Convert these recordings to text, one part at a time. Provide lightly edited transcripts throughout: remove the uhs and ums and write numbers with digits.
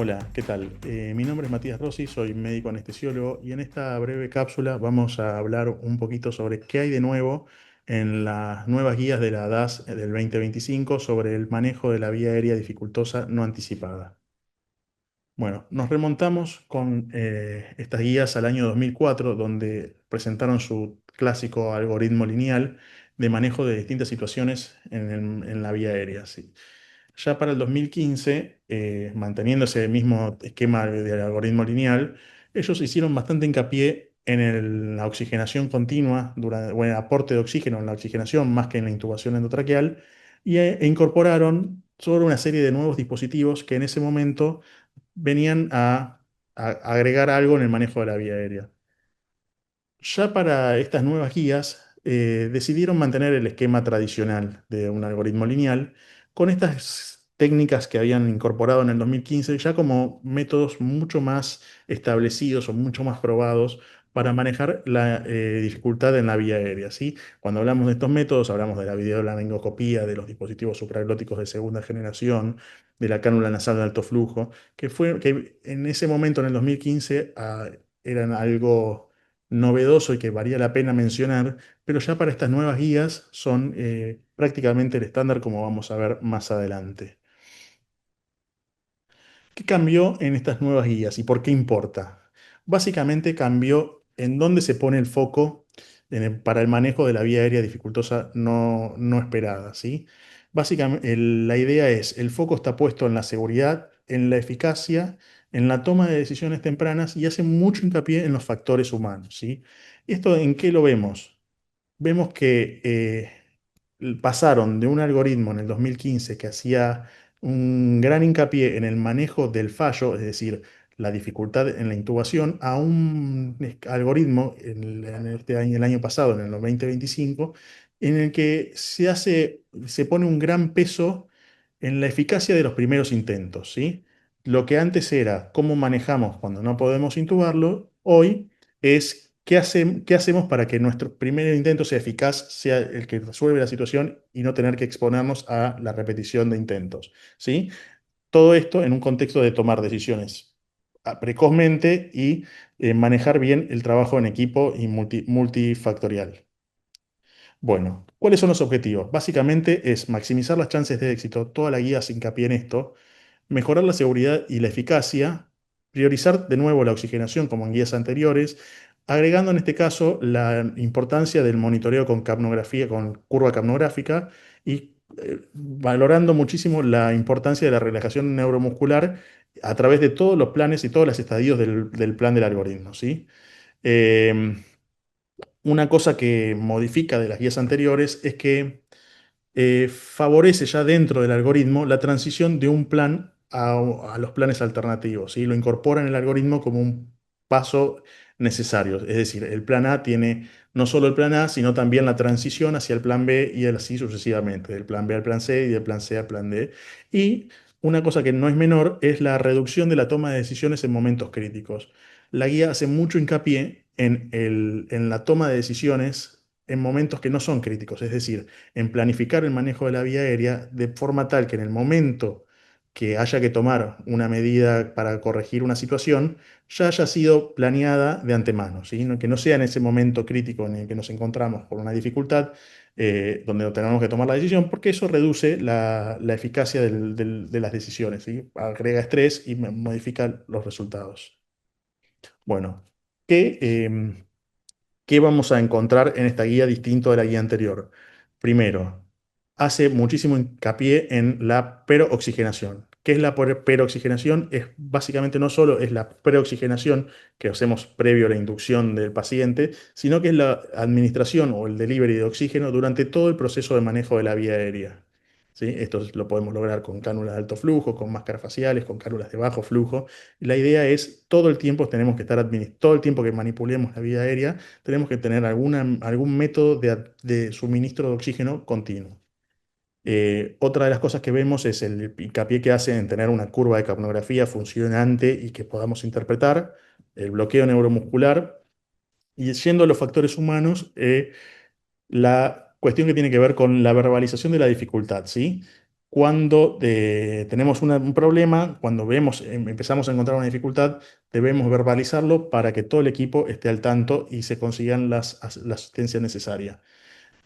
Hola, ¿qué tal? Mi nombre es Matías Rossi, soy médico anestesiólogo y en esta breve cápsula vamos a hablar un poquito sobre qué hay de nuevo en las nuevas guías de la DAS del 2025 sobre el manejo de la vía aérea dificultosa no anticipada. Bueno, nos remontamos con estas guías al año 2004, donde presentaron su clásico algoritmo lineal de manejo de distintas situaciones en la vía aérea. ¿Sí? Ya para el 2015, manteniendo ese mismo esquema del algoritmo lineal, ellos hicieron bastante hincapié en la oxigenación continua, o en el aporte de oxígeno en la oxigenación más que en la intubación endotraqueal, e incorporaron sobre una serie de nuevos dispositivos que en ese momento venían a agregar algo en el manejo de la vía aérea. Ya para estas nuevas guías, decidieron mantener el esquema tradicional de un algoritmo lineal con estas técnicas que habían incorporado en el 2015 ya como métodos mucho más establecidos o mucho más probados para manejar la dificultad en la vía aérea, ¿sí? Cuando hablamos de estos métodos, hablamos de la videolaringoscopía, de los dispositivos supraglóticos de segunda generación, de la cánula nasal de alto flujo, que en ese momento, en el 2015, eran algo novedoso y que valía la pena mencionar, pero ya para estas nuevas guías son prácticamente el estándar como vamos a ver más adelante. ¿Qué cambió en estas nuevas guías y por qué importa? Básicamente cambió en dónde se pone el foco para el manejo de la vía aérea dificultosa no esperada, ¿sí? Básicamente, la idea es, el foco está puesto en la seguridad, en la eficacia, en la toma de decisiones tempranas y hace mucho hincapié en los factores humanos, ¿sí? ¿Esto en qué lo vemos? Vemos que pasaron de un algoritmo en el 2015 que hacía un gran hincapié en el manejo del fallo, es decir, la dificultad en la intubación, a un algoritmo en este año, el año pasado, en el 2025, en el que se pone un gran peso en la eficacia de los primeros intentos, ¿sí? Lo que antes era cómo manejamos cuando no podemos intubarlo, hoy es qué hacemos para que nuestro primer intento sea eficaz, sea el que resuelve la situación y no tener que exponernos a la repetición de intentos, ¿sí? Todo esto en un contexto de tomar decisiones precozmente y manejar bien el trabajo en equipo y multifactorial. Bueno, ¿cuáles son los objetivos? Básicamente es maximizar las chances de éxito, toda la guía hace hincapié en esto, mejorar la seguridad y la eficacia, priorizar de nuevo la oxigenación como en guías anteriores, agregando en este caso la importancia del monitoreo con capnografía, con curva capnográfica y valorando muchísimo la importancia de la relajación neuromuscular a través de todos los planes y todos los estadios del plan del algoritmo, ¿sí? Eh, una cosa que modifica de las guías anteriores es que favorece ya dentro del algoritmo la transición de un plan a los planes alternativos, ¿sí? Lo incorpora en el algoritmo como un paso necesario. Es decir, el plan A tiene no solo el plan A, sino también la transición hacia el plan B y así sucesivamente, del plan B al plan C y del plan C al plan D. Y una cosa que no es menor es la reducción de la toma de decisiones en momentos críticos. La guía hace mucho hincapié en la toma de decisiones en momentos que no son críticos, es decir, en planificar el manejo de la vía aérea de forma tal que en el momento que haya que tomar una medida para corregir una situación, ya haya sido planeada de antemano, ¿sí? Que no sea en ese momento crítico en el que nos encontramos por una dificultad, donde no tenemos que tomar la decisión, porque eso reduce la eficacia de las decisiones, ¿sí? Agrega estrés y modifica los resultados. Bueno, ¿qué, ¿qué vamos a encontrar en esta guía distinto de la guía anterior? Primero, hace muchísimo hincapié en la peroxigenación. ¿Qué es la peroxigenación? Es básicamente no solo es la preoxigenación que hacemos previo a la inducción del paciente, sino que es la administración o el delivery de oxígeno durante todo el proceso de manejo de la vía aérea. ¿Sí? Esto lo podemos lograr con cánulas de alto flujo, con máscaras faciales, con cánulas de bajo flujo. La idea es todo el tiempo tenemos que estar todo el tiempo que manipulemos la vía aérea tenemos que tener algún método de suministro de oxígeno continuo. Otra de las cosas que vemos es el hincapié que hace en tener una curva de capnografía funcionante y que podamos interpretar, el bloqueo neuromuscular, y yendo a los factores humanos, la cuestión que tiene que ver con la verbalización de la dificultad, ¿sí? Cuando tenemos un problema, cuando empezamos a encontrar una dificultad, debemos verbalizarlo para que todo el equipo esté al tanto y se consigan la asistencia necesaria.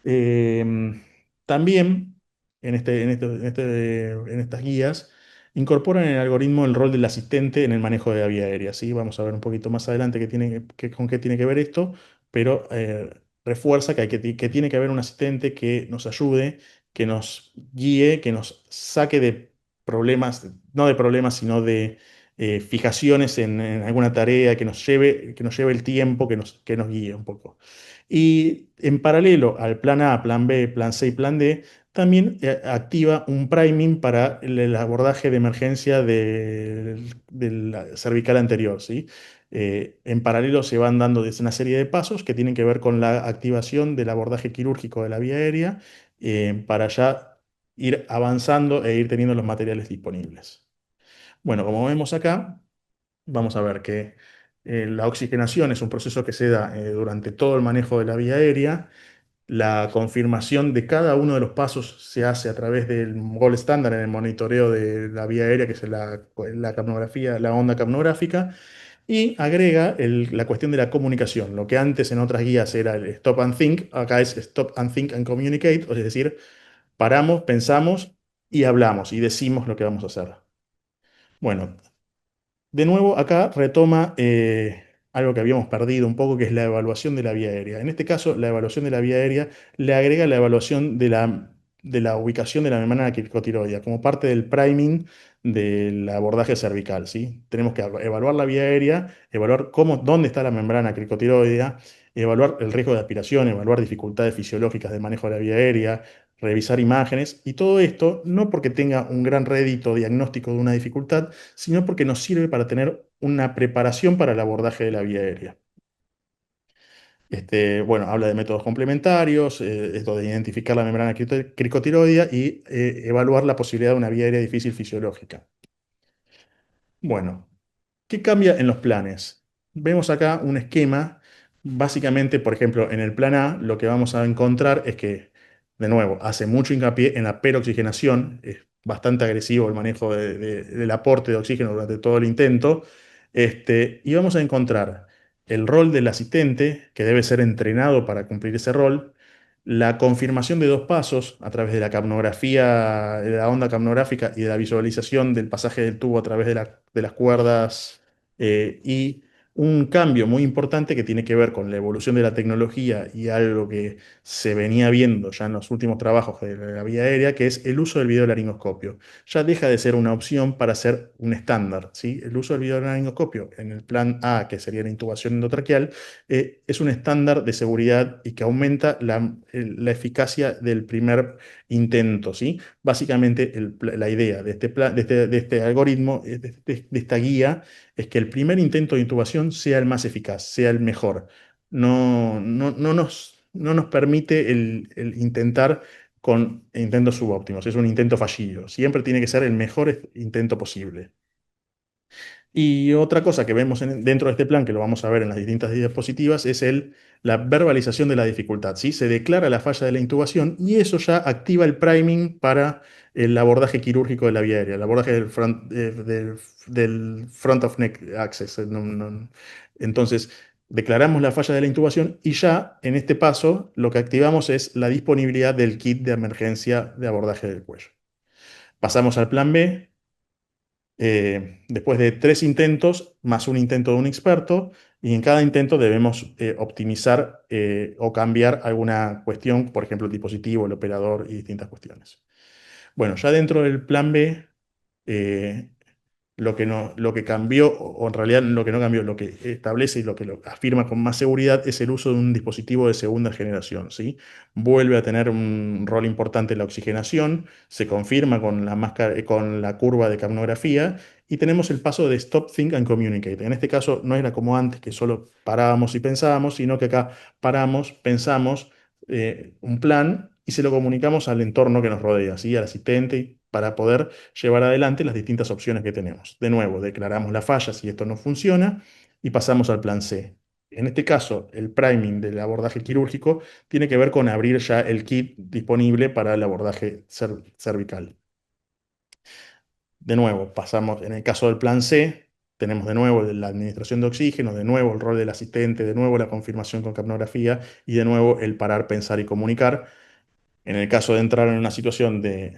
Eh, También en estas guías incorporan en el algoritmo el rol del asistente en el manejo de la vía aérea, ¿sí? Vamos a ver un poquito más adelante con qué tiene que ver esto, pero refuerza que tiene que haber un asistente que nos ayude, que nos guíe, que nos saque de problemas, no de problemas, sino de fijaciones en alguna tarea, que nos lleve el tiempo, que nos guíe un poco. Y en paralelo al plan A, plan B, plan C y plan D, también activa un priming para el abordaje de emergencia de la cervical anterior, ¿sí? En paralelo se van dando una serie de pasos que tienen que ver con la activación del abordaje quirúrgico de la vía aérea, para ya ir avanzando e ir teniendo los materiales disponibles. Bueno, como vemos acá, vamos a ver que la oxigenación es un proceso que se da durante todo el manejo de la vía aérea. La confirmación de cada uno de los pasos se hace a través del gol estándar en el monitoreo de la vía aérea, que es la capnografía, la onda capnográfica, y agrega la cuestión de la comunicación. Lo que antes en otras guías era el stop and think, acá es stop and think and communicate, es decir, paramos, pensamos y hablamos y decimos lo que vamos a hacer. Bueno, de nuevo, acá retoma algo que habíamos perdido un poco, que es la evaluación de la vía aérea. En este caso, la evaluación de la vía aérea le agrega la evaluación de la ubicación de la membrana cricotiroidea como parte del priming del abordaje cervical, ¿sí? Tenemos que evaluar la vía aérea, evaluar dónde está la membrana cricotiroidea, evaluar el riesgo de aspiración, evaluar dificultades fisiológicas de manejo de la vía aérea, revisar imágenes, y todo esto no porque tenga un gran rédito diagnóstico de una dificultad, sino porque nos sirve para tener una preparación para el abordaje de la vía aérea. Bueno, habla de métodos complementarios, esto de identificar la membrana cricotiroidea y evaluar la posibilidad de una vía aérea difícil fisiológica. Bueno, ¿qué cambia en los planes? Vemos acá un esquema. Básicamente, por ejemplo, en el plan A, lo que vamos a encontrar es que, de nuevo, hace mucho hincapié en la peroxigenación. Es bastante agresivo el manejo del aporte de oxígeno durante todo el intento. Y vamos a encontrar el rol del asistente, que debe ser entrenado para cumplir ese rol, la confirmación de dos pasos a través de la capnografía, de la onda capnográfica y de la visualización del pasaje del tubo a través de las cuerdas, y un cambio muy importante que tiene que ver con la evolución de la tecnología y algo que se venía viendo ya en los últimos trabajos de la vía aérea, que es el uso del videolaringoscopio. Ya deja de ser una opción para ser un estándar, ¿sí? El uso del videolaringoscopio en el plan A, que sería la intubación endotraqueal, es un estándar de seguridad y que aumenta la eficacia del primer intento, ¿sí? Básicamente la idea de este algoritmo, de esta guía, es que el primer intento de intubación sea el más eficaz, sea el mejor. No nos permite el intentar con intentos subóptimos, es un intento fallido. Siempre tiene que ser el mejor intento posible. Y otra cosa que vemos dentro de este plan, que lo vamos a ver en las distintas diapositivas, es la verbalización de la dificultad, ¿sí? Se declara la falla de la intubación y eso ya activa el priming para el abordaje quirúrgico de la vía aérea, el abordaje del front of neck access. Entonces, declaramos la falla de la intubación y ya en este paso lo que activamos es la disponibilidad del kit de emergencia de abordaje del cuello. Pasamos al plan B. Después de 3 intentos, más un intento de un experto, y en cada intento debemos optimizar o cambiar alguna cuestión, por ejemplo, el dispositivo, el operador y distintas cuestiones. Bueno, ya dentro del plan B, eh, lo que cambió, o en realidad lo que no cambió, lo que establece y lo que lo afirma con más seguridad es el uso de un dispositivo de segunda generación, ¿sí? Vuelve a tener un rol importante en la oxigenación, se confirma con la curva de capnografía, y tenemos el paso de Stop, Think and Communicate. En este caso no era como antes, que solo parábamos y pensábamos, sino que acá paramos, pensamos un plan y se lo comunicamos al entorno que nos rodea, ¿sí? Al asistente, para poder llevar adelante las distintas opciones que tenemos. De nuevo, declaramos la falla si esto no funciona y pasamos al plan C. En este caso, el priming del abordaje quirúrgico tiene que ver con abrir ya el kit disponible para el abordaje cervical. De nuevo, pasamos, en el caso del plan C, tenemos de nuevo la administración de oxígeno, de nuevo el rol del asistente, de nuevo la confirmación con capnografía y de nuevo el parar, pensar y comunicar. En el caso de entrar en una situación de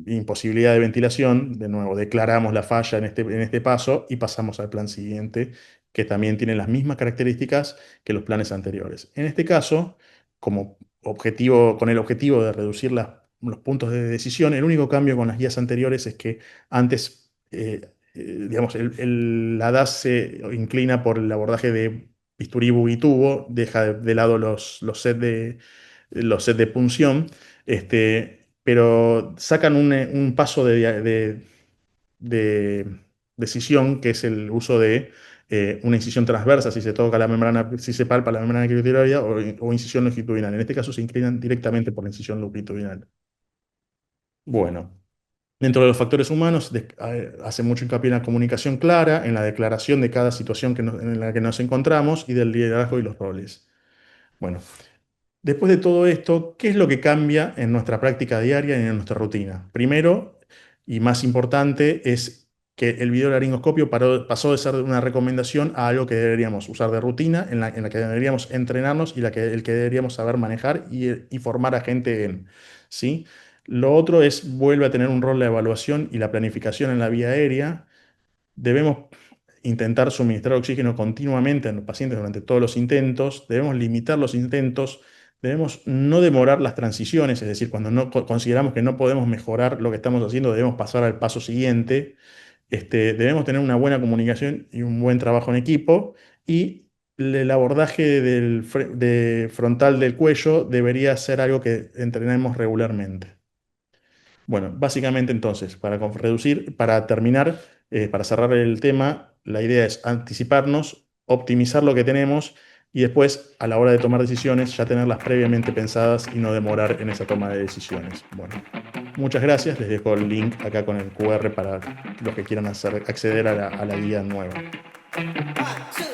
imposibilidad de ventilación, de nuevo declaramos la falla en este paso y pasamos al plan siguiente, que también tiene las mismas características que los planes anteriores. En este caso, como objetivo, con el objetivo de reducir los puntos de decisión, el único cambio con las guías anteriores es que antes, digamos, la DAS se inclina por el abordaje de bisturí, y tubo, deja de lado los sets de punción, pero sacan un paso de decisión, que es el uso de una incisión transversa, si se toca la membrana, si se palpa la membrana criotiloidea, o incisión longitudinal. En este caso se inclinan directamente por la incisión longitudinal. Bueno, dentro de los factores humanos, hace mucho hincapié en la comunicación clara, en la declaración de cada situación en la que nos encontramos y del liderazgo y los roles. Bueno, después de todo esto, ¿qué es lo que cambia en nuestra práctica diaria y en nuestra rutina? Primero, y más importante, es que el videolaringoscopio pasó de ser una recomendación a algo que deberíamos usar de rutina, en la que deberíamos entrenarnos y el que deberíamos saber manejar y formar a gente en, ¿sí? Lo otro es, vuelve a tener un rol la evaluación y la planificación en la vía aérea. Debemos intentar suministrar oxígeno continuamente a los pacientes durante todos los intentos, debemos limitar los intentos, debemos no demorar las transiciones, es decir, cuando no consideramos que no podemos mejorar lo que estamos haciendo, debemos pasar al paso siguiente. Debemos tener una buena comunicación y un buen trabajo en equipo, y el abordaje de frontal del cuello debería ser algo que entrenemos regularmente. Bueno, básicamente entonces, para terminar, para cerrar el tema, la idea es anticiparnos, optimizar lo que tenemos y después, a la hora de tomar decisiones, ya tenerlas previamente pensadas y no demorar en esa toma de decisiones. Bueno, muchas gracias. Les dejo el link acá con el QR para los que quieran acceder a la guía nueva. 1, 2.